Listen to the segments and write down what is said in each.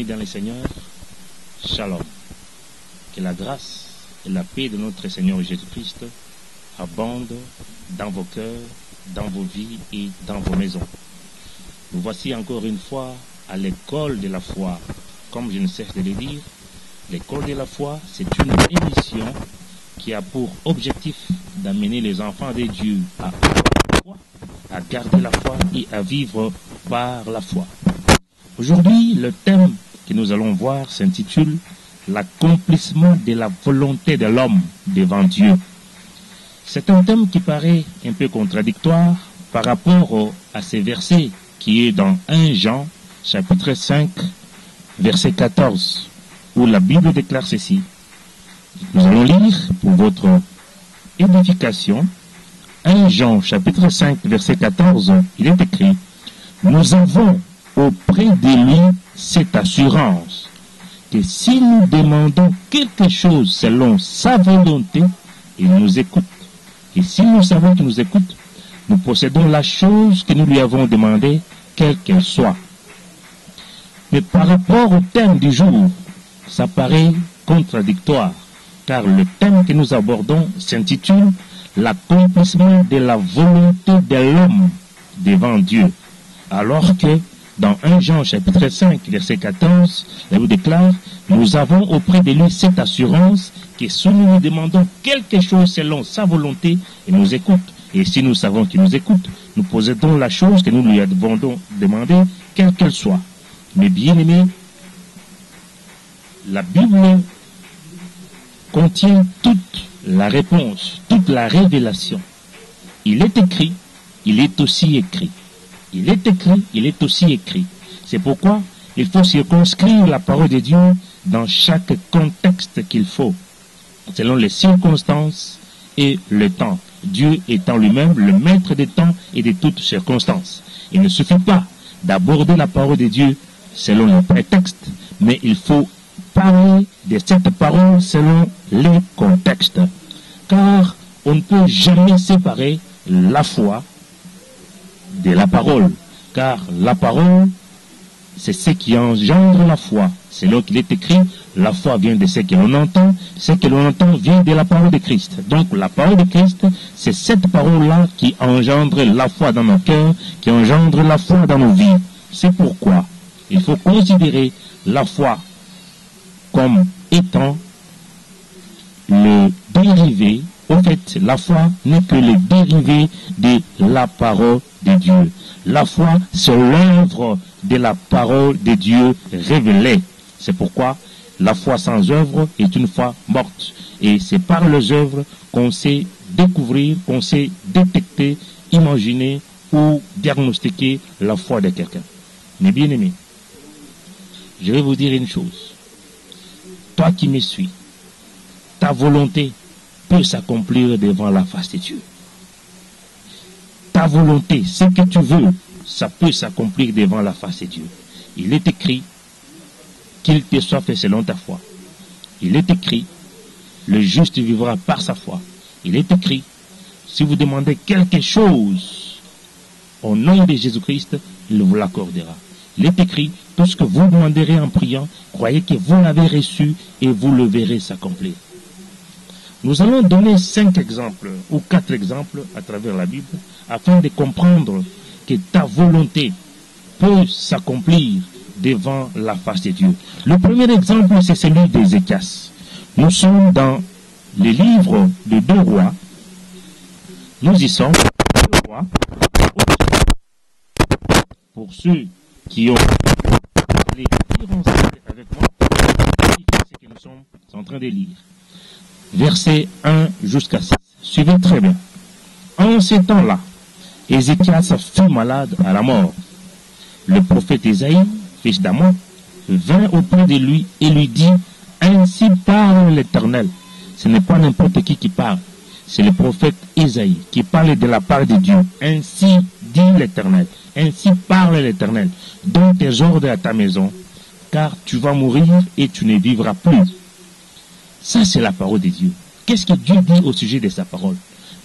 Bien-aimés dans le Seigneur, Shalom. Que la grâce et la paix de notre Seigneur Jésus-Christ abondent dans vos cœurs, dans vos vies et dans vos maisons. Nous voici encore une fois à l'école de la foi. Comme je ne cesse de le dire, l'école de la foi, c'est une émission qui a pour objectif d'amener les enfants de Dieu à garder la foi et à vivre par la foi. Aujourd'hui, le thème que nous allons voir s'intitule « L'accomplissement de la volonté de l'homme devant Dieu ». C'est un thème qui paraît un peu contradictoire par rapport à ce verset qui est dans 1 Jean, chapitre 5, verset 14, où la Bible déclare ceci. Nous allons lire pour votre édification 1 Jean, chapitre 5, verset 14, il est écrit « Nous avons auprès de lui cette assurance que si nous demandons quelque chose selon sa volonté, il nous écoute. Et si nous savons qu'il nous écoute, nous possédons la chose que nous lui avons demandée, quelle qu'elle soit. » Mais par rapport au thème du jour, ça paraît contradictoire, car le thème que nous abordons s'intitule « L'accomplissement de la volonté de l'homme devant Dieu », alors que dans 1 Jean chapitre 5 verset 14, la Bible déclare « Nous avons auprès de lui cette assurance que si nous lui demandons quelque chose selon sa volonté, il nous écoute. Et si nous savons qu'il nous écoute, nous possédons la chose que nous lui avons demandée, quelle qu'elle soit. » Mais bien aimés, la Bible contient toute la réponse, toute la révélation. Il est écrit, il est aussi écrit. Il est écrit, il est aussi écrit. C'est pourquoi il faut circonscrire la parole de Dieu dans chaque contexte qu'il faut, selon les circonstances et le temps. Dieu étant lui-même le maître des temps et de toutes circonstances. Il ne suffit pas d'aborder la parole de Dieu selon le prétexte, mais il faut parler de cette parole selon les contextes. Car on ne peut jamais séparer la foi de la parole, car la parole, c'est ce qui engendre la foi. C'est là qu'il est écrit, la foi vient de ce que l'on entend, ce que l'on entend vient de la parole de Christ. Donc la parole de Christ, c'est cette parole-là qui engendre la foi dans nos cœurs, qui engendre la foi dans nos vies. C'est pourquoi il faut considérer la foi comme étant le dérivé. En fait, la foi n'est que le dérivé de la parole de Dieu. La foi, c'est l'œuvre de la parole de Dieu révélée. C'est pourquoi la foi sans œuvre est une foi morte. Et c'est par les œuvres qu'on sait découvrir, qu'on sait détecter, imaginer ou diagnostiquer la foi de quelqu'un. Mais bien aimé, je vais vous dire une chose. Toi qui me suis, ta volonté peut s'accomplir devant la face de Dieu. Ta volonté, ce que tu veux, ça peut s'accomplir devant la face de Dieu. Il est écrit qu'il te soit fait selon ta foi. Il est écrit, le juste vivra par sa foi. Il est écrit, si vous demandez quelque chose au nom de Jésus-Christ, il vous l'accordera. Il est écrit, tout ce que vous demanderez en priant, croyez que vous l'avez reçu et vous le verrez s'accomplir. Nous allons donner 5 exemples ou 4 exemples à travers la Bible afin de comprendre que ta volonté peut s'accomplir devant la face de Dieu. Le premier exemple, c'est celui d'Ézéchias. Nous sommes dans le livre de 2 Rois. Nous y sommes, 2 Rois. Pour ceux qui ont les lire ensemble avec moi, ce que nous sommes en train de lire. Versets 1 jusqu'à 6. Suivez très bien. En ces temps-là, Ézéchias fut malade à la mort. Le prophète Ésaïe, fils d'Amon, vint auprès de lui et lui dit, « Ainsi parle l'Éternel. » Ce n'est pas n'importe qui parle. C'est le prophète Ésaïe qui parle de la part de Dieu. « Ainsi dit l'Éternel. » Ainsi parle l'Éternel. Donne tes ordres à ta maison, car tu vas mourir et tu ne vivras plus. Ça, c'est la parole de Dieu. Qu'est-ce que Dieu dit au sujet de sa parole?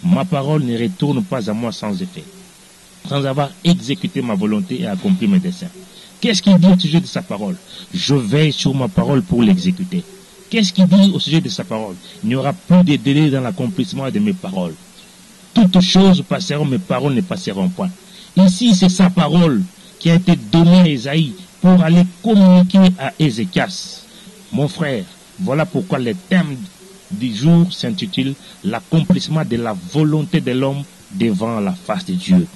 Ma parole ne retourne pas à moi sans effet, sans avoir exécuté ma volonté et accompli mes desseins. Qu'est-ce qu'il dit au sujet de sa parole? Je veille sur ma parole pour l'exécuter. Qu'est-ce qu'il dit au sujet de sa parole? Il n'y aura plus de délai dans l'accomplissement de mes paroles. Toutes choses passeront, mes paroles ne passeront point. Ici, c'est sa parole qui a été donnée à Ésaïe pour aller communiquer à Ézéchias. Mon frère, voilà pourquoi le thème du jour s'intitule « L'accomplissement de la volonté de l'homme devant la face de Dieu ».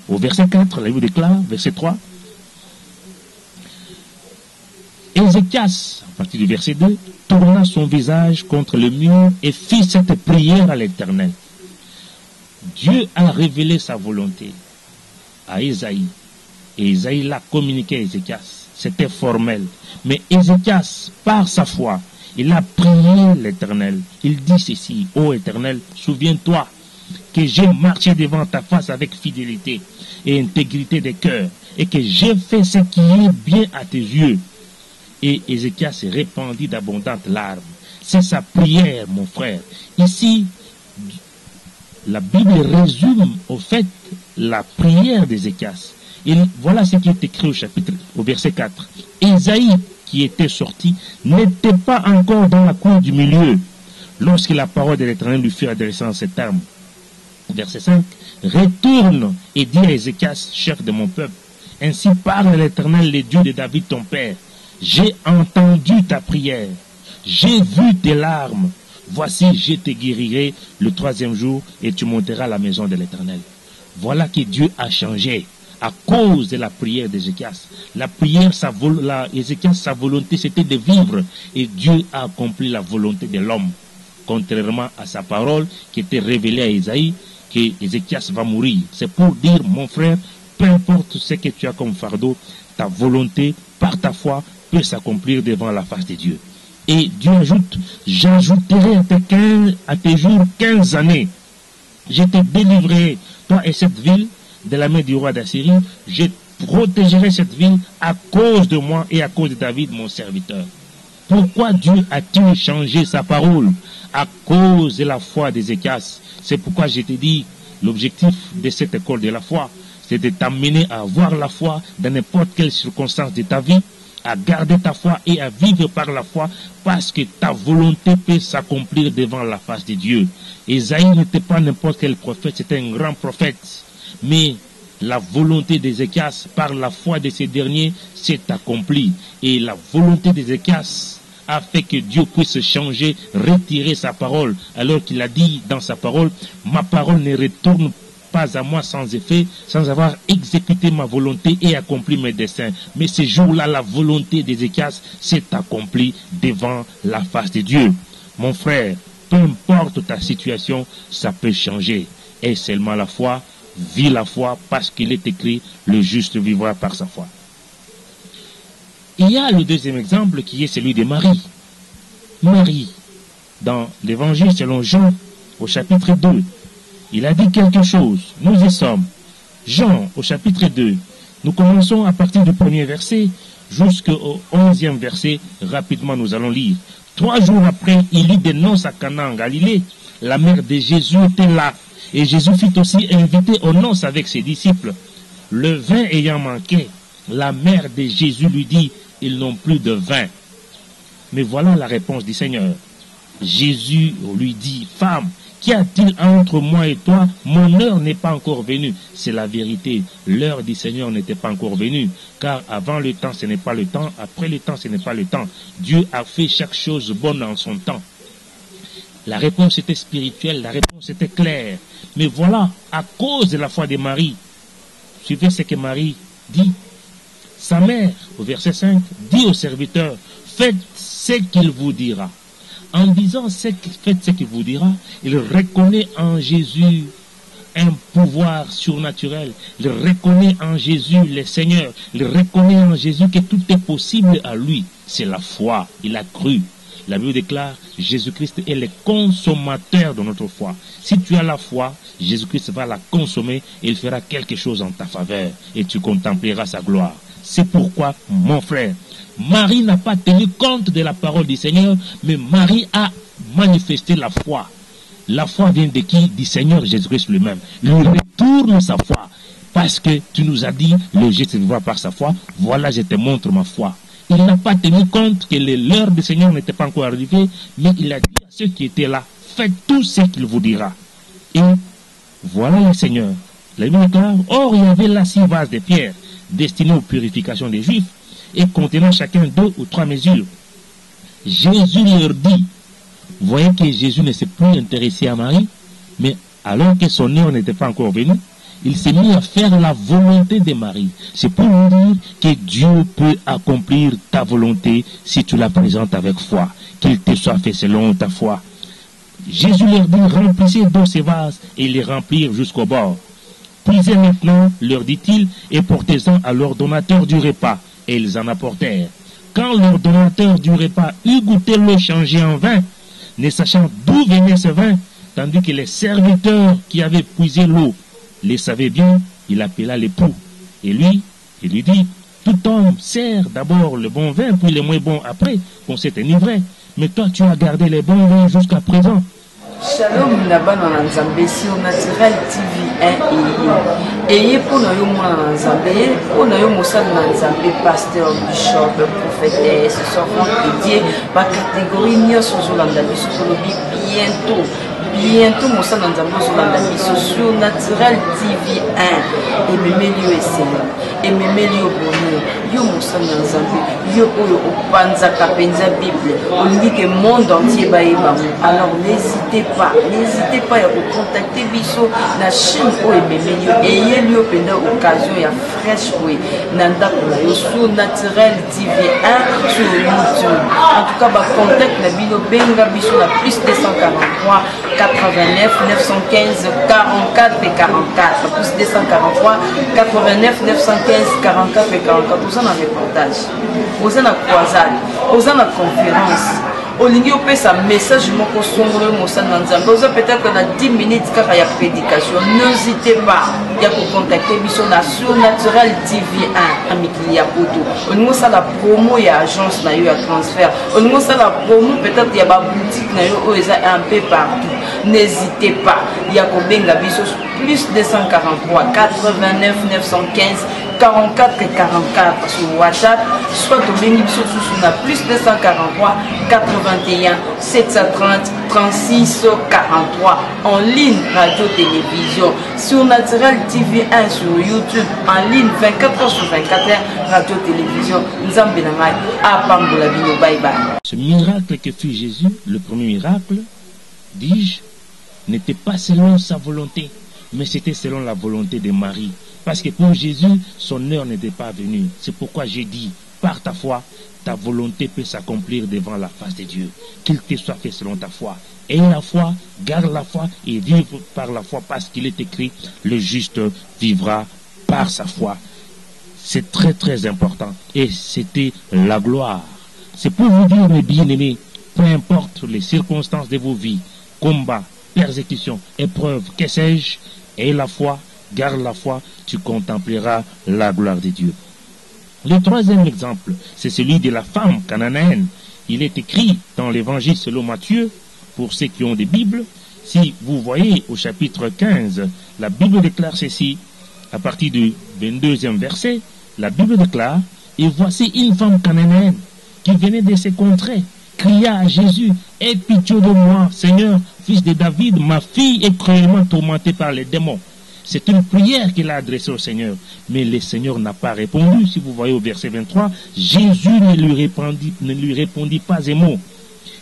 Au verset 4, la Bible déclare, verset 3, Ézéchias, à partir du verset 2, tourna son visage contre le mur et fit cette prière à l'Éternel. Dieu a révélé sa volonté à Ésaïe. Et Ésaïe l'a communiqué à Ézéchias. C'était formel. Mais Ézéchias, par sa foi, il a prié l'Éternel. Il dit ceci, ô Éternel, souviens-toi que j'ai marché devant ta face avec fidélité et intégrité de cœur, et que j'ai fait ce qui est bien à tes yeux. Et Ézéchias se répandit d'abondantes larmes. C'est sa prière, mon frère. Ici, la Bible résume au fait la prière d'Ézéchias. Voilà ce qui est écrit au verset 4. Ésaïe, qui était sorti, n'était pas encore dans la cour du milieu lorsque la parole de l'Éternel lui fut adressée en ces termes. Verset 5. Retourne et dis à Ézéchias, chef de mon peuple, ainsi parle l'Éternel, le Dieu de David ton père. J'ai entendu ta prière, j'ai vu tes larmes. Voici, je te guérirai le 3e jour et tu monteras à la maison de l'Éternel. Voilà que Dieu a changé à cause de la prière d'Ézéchias. La prière, Ézéchias, sa volonté, c'était de vivre. Et Dieu a accompli la volonté de l'homme. Contrairement à sa parole qui était révélée à Ésaïe, que Ézéchias va mourir. C'est pour dire, mon frère, peu importe ce que tu as comme fardeau, ta volonté, par ta foi, peut s'accomplir devant la face de Dieu. Et Dieu ajoute, j'ajouterai à tes jours 15 années. Je te délivrerai, toi et cette ville, de la main du roi d'Assyrie. Je protégerai cette ville à cause de moi et à cause de David, mon serviteur. Pourquoi Dieu a-t-il changé sa parole? À cause de la foi d'Ézéchias. C'est pourquoi je t'ai dit, l'objectif de cette école de la foi, c'est de t'amener à avoir la foi dans n'importe quelle circonstance de ta vie, à garder ta foi et à vivre par la foi, parce que ta volonté peut s'accomplir devant la face de Dieu. Ésaïe n'était pas n'importe quel prophète, c'était un grand prophète. Mais la volonté d'Ézéchias, par la foi de ces derniers, s'est accomplie. Et la volonté d'Ézéchias a fait que Dieu puisse changer, retirer sa parole, alors qu'il a dit dans sa parole, ma parole ne retourne pas à moi sans effet, sans avoir exécuté ma volonté et accompli mes desseins. Mais ce jour-là, la volonté d'Ézéchias s'est accomplie devant la face de Dieu. Mon frère, peu importe ta situation, ça peut changer. Et seulement la foi, vis la foi, parce qu'il est écrit, le juste vivra par sa foi. Il y a le deuxième exemple qui est celui de Marie. Marie, dans l'évangile selon Jean, au chapitre 2, il a dit quelque chose. Nous y sommes. Jean, au chapitre 2, nous commençons à partir du 1er verset jusqu'au 11e verset. Rapidement, nous allons lire. 3 jours après, il eut des noces à Cana en Galilée. La mère de Jésus était là. Et Jésus fut aussi invité aux noces avec ses disciples. Le vin ayant manqué, la mère de Jésus lui dit, ils n'ont plus de vin. Mais voilà la réponse du Seigneur. Jésus lui dit, femme, qu'y a-t-il entre moi et toi? Mon heure n'est pas encore venue. C'est la vérité. L'heure du Seigneur n'était pas encore venue. Car avant le temps, ce n'est pas le temps. Après le temps, ce n'est pas le temps. Dieu a fait chaque chose bonne en son temps. La réponse était spirituelle, la réponse était claire. Mais voilà, à cause de la foi de Marie, suivez ce que Marie dit. Sa mère, au verset 5, dit au serviteur, faites ce qu'il vous dira. En disant faites ce qu'il vous dira, il reconnaît en Jésus un pouvoir surnaturel. Il reconnaît en Jésus le Seigneur. Il reconnaît en Jésus que tout est possible à lui. C'est la foi. Il a cru. La Bible déclare, Jésus-Christ est le consommateur de notre foi. Si tu as la foi, Jésus-Christ va la consommer et il fera quelque chose en ta faveur et tu contempleras sa gloire. C'est pourquoi, mon frère, Marie n'a pas tenu compte de la parole du Seigneur, mais Marie a manifesté la foi. La foi vient de qui? Du Seigneur Jésus-Christ lui-même. Il retourne sa foi. parce que tu nous as dit, le juste vivra par sa foi, voilà, je te montre ma foi. Il n'a pas tenu compte que l'heure du Seigneur n'était pas encore arrivée, mais il a dit à ceux qui étaient là, faites tout ce qu'il vous dira. Et voilà le Seigneur. La Bible déclare, or il y avait là 6 vases de pierre destinés aux purifications des Juifs et contenant chacun 2 ou 3 mesures. Jésus leur dit, voyez que Jésus ne s'est plus intéressé à Marie, mais alors que son heure n'était pas encore venue, il s'est mis à faire la volonté de Marie. C'est pour nous dire que Dieu peut accomplir ta volonté si tu la présentes avec foi, qu'il te soit fait selon ta foi. Jésus leur dit, remplissez d'eau ces vases et les remplir jusqu'au bord. Puisez maintenant, leur dit-il, et portez-en à l'ordonnateur du repas. Et ils en apportèrent. Quand l'ordonnateur du repas eut goûté l'eau changée en vin, ne sachant d'où venait ce vin, tandis que les serviteurs qui avaient puisé l'eau les savaient bien, il appela l'époux. Et lui, il lui dit, tout homme sert d'abord le bon vin, puis le moins bon après, qu'on s'est enivré. Mais toi, tu as gardé les bons vins jusqu'à présent. Shalom Nabana na Nzambe sur Naturel TV 1 et pour nous mona na Nzambe pour nous mosala na Nzambe pasteur bishop prophétesse servant de Dieu ba catégorie nyonso zolanda biso kolobi bientôt mosala na Nzambe zolanda biso sur Naturel TV 1 et memelio esela et memelio bonheur yo mosala na Nzambe yo oyo opanzaka penza Bible olingi que monde entier ba yeba. Alors n'hésitez pas à vous contacter biso la chaîne OMMLio et yelio pendant occasion ya fraîche oui nanda pour yo sur Naturel TV 1 sur YouTube. En tout cas ba contact la bino benga biso la plus 243 89 915 44 et 44 plus 243 89 915 44 et 44. Vous en avez reportage, vous en avez croisade, vous en avez conférence. Olingi opesa message moko songolo mosana nzambe oza peut-être dans 10 minutes kaka ya prédication. N'hésitez pas ya ko contacter biso na sur Naturel TV 1 amikili ya poto. Olingo ça la promo ya agence na yo ya transfert. Olingo ça la promo peut-être ya ba boutique na yo oza un peu partout. N'hésitez pas ya ko benga biso plus 243 89 915 44 et 44 sur WhatsApp, soit au béni sur plus 243 81 730 36 43 en ligne radio-télévision sur Naturel TV 1 sur YouTube en ligne 24 heures sur 24 heures radio-télévision. Nous avons bye bye. Ce miracle que fut Jésus, le premier miracle, dis-je, n'était pas selon sa volonté, mais c'était selon la volonté de Marie. Parce que pour Jésus, son heure n'était pas venue. C'est pourquoi j'ai dit, par ta foi, ta volonté peut s'accomplir devant la face de Dieu. Qu'il te soit fait selon ta foi. Aie la foi, garde la foi et vive par la foi parce qu'il est écrit, le juste vivra par sa foi. C'est très très important. Et c'était la gloire. C'est pour vous dire, mes bien-aimés, peu importe les circonstances de vos vies, combats, persécutions, épreuves, que sais-je, aie la foi, garde la foi, tu contempleras la gloire de Dieu. Le troisième exemple, c'est celui de la femme cananéenne. Il est écrit dans l'évangile selon Matthieu, pour ceux qui ont des Bibles. Si vous voyez au chapitre 15, la Bible déclare ceci, à partir du 22e verset, la Bible déclare, et voici une femme cananéenne qui venait de ces contrées, cria à Jésus, aie pitié de moi, Seigneur, fils de David, ma fille est cruellement tourmentée par les démons. C'est une prière qu'il a adressée au Seigneur. Mais le Seigneur n'a pas répondu. Si vous voyez au verset 23, Jésus ne lui répondit pas un mot.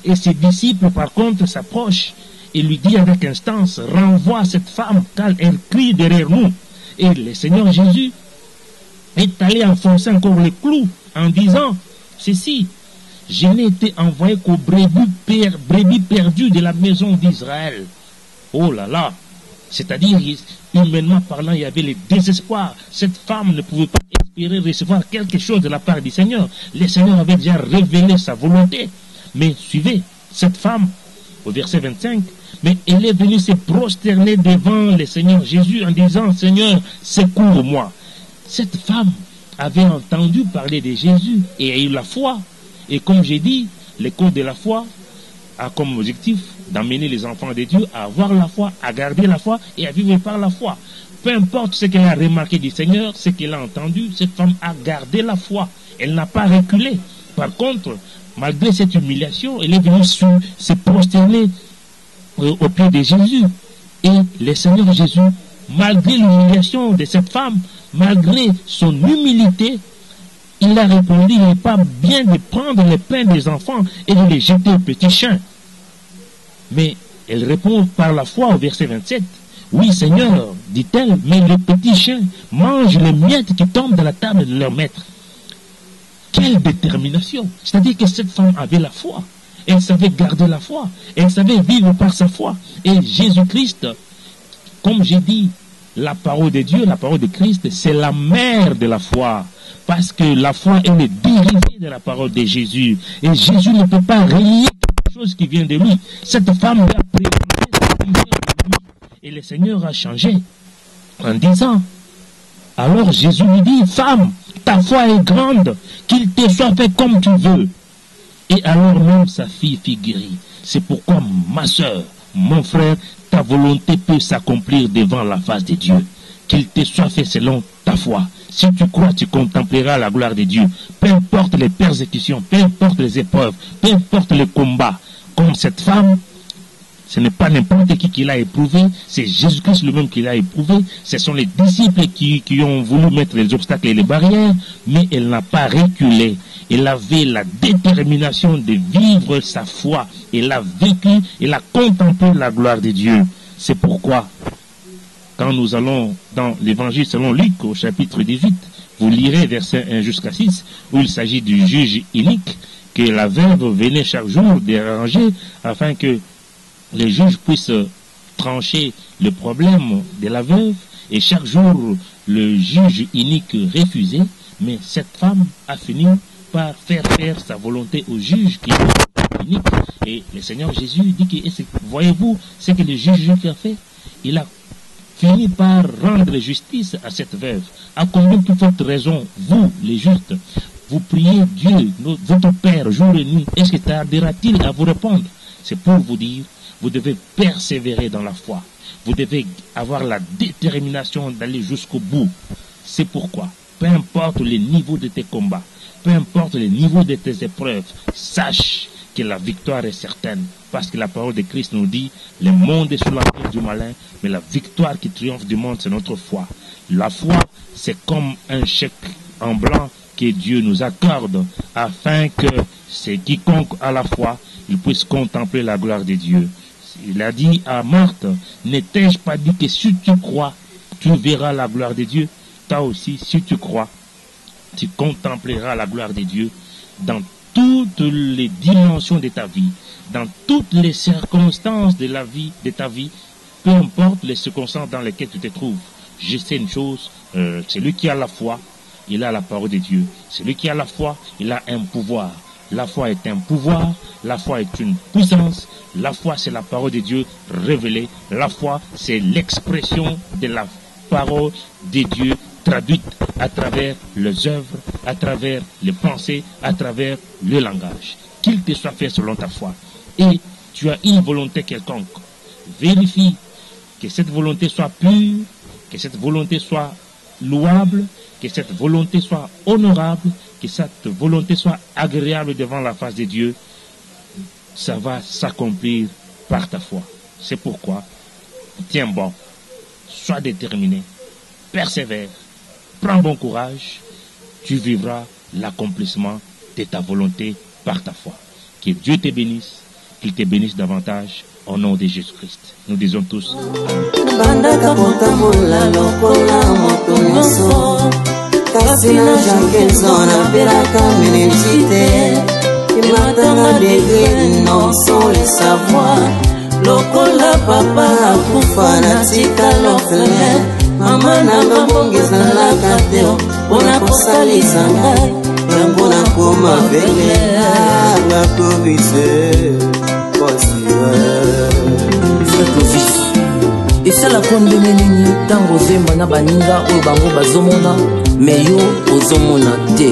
Et ses disciples, par contre, s'approchent et lui disent avec instance, renvoie cette femme, car elle crie derrière nous. Et le Seigneur Jésus est allé enfoncer encore les clous en disant ceci, je n'ai été envoyé qu'aux brebis perdues de la maison d'Israël. Oh là là! C'est-à-dire, humainement parlant, il y avait le désespoir. Cette femme ne pouvait pas espérer recevoir quelque chose de la part du Seigneur. Le Seigneur avait déjà révélé sa volonté. Mais suivez, cette femme, au verset 25, mais elle est venue se prosterner devant le Seigneur Jésus en disant, Seigneur, secours-moi. Cette femme avait entendu parler de Jésus et a eu la foi. Et comme j'ai dit, l'écho de la foi a comme objectif d'amener les enfants de Dieu à avoir la foi, à garder la foi et à vivre par la foi. Peu importe ce qu'elle a remarqué du Seigneur, ce qu'elle a entendu, cette femme a gardé la foi. Elle n'a pas reculé. Par contre, malgré cette humiliation, elle est venue se prosterner au pied de Jésus. Et le Seigneur Jésus, malgré l'humiliation de cette femme, malgré son humilité, il a répondu, il n'est pas bien de prendre le pain des enfants et de les jeter aux petits chiens. Mais elle répond par la foi au verset 27. Oui, Seigneur, dit-elle, mais les petits chiens mangent les miettes qui tombent de la table de leur maître. Quelle détermination! C'est-à-dire que cette femme avait la foi. Elle savait garder la foi. Elle savait vivre par sa foi. Et Jésus-Christ, comme j'ai dit, la parole de Dieu, la parole de Christ, c'est la mère de la foi. Parce que la foi est le dérivé de la parole de Jésus. Et Jésus ne peut pas relier quelque chose qui vient de lui. Cette femme a présenté. Et le Seigneur a changé en disant, alors Jésus lui dit, femme, ta foi est grande, qu'il te soit fait comme tu veux. Et alors même sa fille fut guérie. C'est pourquoi ma soeur, mon frère, ta volonté peut s'accomplir devant la face de Dieu. Qu'il te soit fait selon ta foi. Si tu crois, tu contempleras la gloire de Dieu. Peu importe les persécutions, peu importe les épreuves, peu importe les combats. Comme cette femme, ce n'est pas n'importe qui l'a éprouvé, c'est Jésus-Christ lui-même qui l'a éprouvé. Ce sont les disciples qui ont voulu mettre les obstacles et les barrières, mais elle n'a pas reculé. Elle avait la détermination de vivre sa foi. Elle a vécu, elle a contemplé la gloire de Dieu. C'est pourquoi, quand nous allons dans l'évangile selon Luc au chapitre 18, vous lirez verset 1 jusqu'à 6, où il s'agit du juge inique, que la veuve venait chaque jour déranger afin que les juges puissent trancher le problème de la veuve, et chaque jour le juge inique refusait, mais cette femme a fini par faire sa volonté au juge qui est inique. Et le Seigneur Jésus dit que, voyez-vous ce que le juge a fait? Il a fini par rendre justice à cette veuve. À combien de votre raison, vous les justes, vous priez Dieu, votre Père, jour et nuit, est-ce que tardera-t-il à vous répondre? C'est pour vous dire, vous devez persévérer dans la foi. Vous devez avoir la détermination d'aller jusqu'au bout. C'est pourquoi, peu importe le niveau de tes combats, peu importe le niveau de tes épreuves, sache que la victoire est certaine. Parce que la parole de Christ nous dit, le monde est sous l'empire du malin, mais la victoire qui triomphe du monde, c'est notre foi. La foi, c'est comme un chèque en blanc que Dieu nous accorde, afin que c'est quiconque a la foi, il puisse contempler la gloire de Dieu. Il a dit à Marthe, ne t'ai-je pas dit que si tu crois, tu verras la gloire de Dieu? Toi aussi, si tu crois, tu contempleras la gloire de Dieu dans toutes les dimensions de ta vie, dans toutes les circonstances de la vie, de ta vie, peu importe les circonstances dans lesquelles tu te trouves. Je sais une chose, celui qui a la foi, il a la parole de Dieu. Celui qui a la foi, il a un pouvoir. La foi est un pouvoir, la foi est une puissance, la foi c'est la parole de Dieu révélée, la foi c'est l'expression de la parole de Dieu traduite à travers les œuvres, à travers les pensées, à travers le langage. Qu'il te soit fait selon ta foi. Et tu as une volonté quelconque. Vérifie que cette volonté soit pure, que cette volonté soit louable, que cette volonté soit honorable, que cette volonté soit agréable devant la face de Dieu. Ça va s'accomplir par ta foi. C'est pourquoi, tiens bon, sois déterminé, persévère, prends bon courage, tu vivras l'accomplissement de ta volonté par ta foi. Que Dieu te bénisse, qu'il te bénisse davantage au nom de Jésus-Christ. Nous disons tous kasi na jankenzo na belaka menejite imatanga degre non sans le savoir lokola papa akufa na tika l'orphelin mama nanga mbongezalaka te mpona kosalisa ngai yango nakoma velela nakovise esala kondeme nini ntango ozemba na baninga oyo bango bazomona me yo ozomona te.